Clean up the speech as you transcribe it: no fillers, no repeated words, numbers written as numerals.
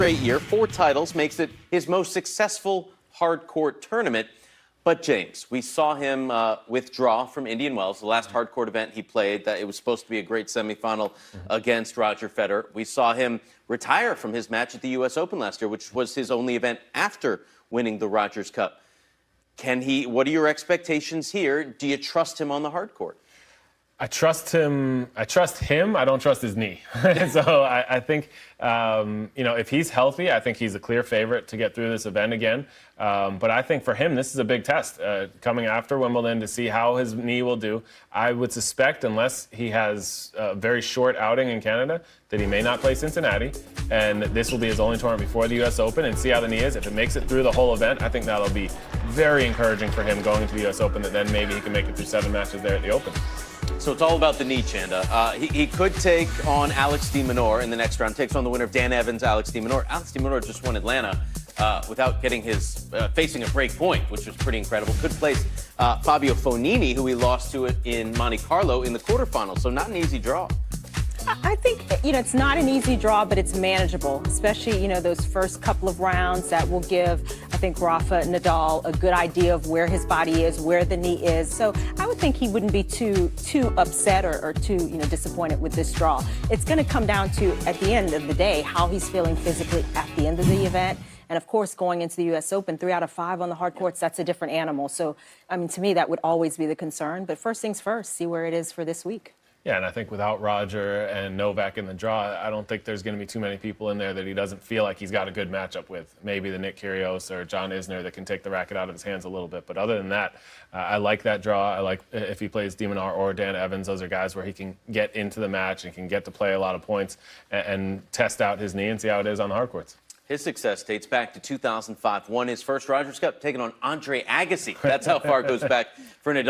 straight year, 4 titles, makes it his most successful hard court tournament. But James, we saw him withdraw from Indian Wells, the last hard court event he played. That it was supposed to be a great semifinal against Roger Federer. We saw him retire from his match at the U.S. Open last year, which was his only event after winning the Rogers Cup. Can he? What are your expectations here? Do you trust him on the hard court? I trust him. I don't trust his knee. So I think, if he's healthy, I think he's a clear favorite to get through this event again. But I think for him, this is a big test coming after Wimbledon to see how his knee will do. I would suspect, unless he has a very short outing in Canada, that he may not play Cincinnati. And this will be his only tournament before the U.S. Open, and see how the knee is. If it makes it through the whole event, I think that'll be very encouraging for him going into the U.S. Open, that then maybe he can make it through 7 matches there at the Open. So it's all about the knee, Chanda. He could take on Alex de Minaur in the next round. Takes on the winner of Dan Evans, Alex de Minaur. Alex de Minaur just won Atlanta without getting facing a break point, which was pretty incredible. Could place Fabio Fognini, who he lost to in Monte Carlo in the quarterfinals. So not an easy draw. I think, it's not an easy draw, but it's manageable, especially, those first couple of rounds that will give, I think, Rafa Nadal a good idea of where his body is, where the knee is. So I would think he wouldn't be too upset or too, disappointed with this draw. It's going to come down to, at the end of the day, how he's feeling physically at the end of the event. And, of course, going into the U.S. Open, 3 out of 5 on the hard courts, that's a different animal. So, to me, that would always be the concern. But first things first, see where it is for this week. Yeah, and I think without Roger and Novak in the draw, I don't think there's going to be too many people in there that he doesn't feel like he's got a good matchup with. Maybe the Nick Kyrgios or John Isner that can take the racket out of his hands a little bit. But other than that, I like that draw. I like if he plays de Minaur or Dan Evans. Those are guys where he can get into the match and can get to play a lot of points and test out his knee and see how it is on the hard courts. His success dates back to 2005. Won his first Rogers Cup, taking on Andre Agassi. That's how far it goes back for Nadal.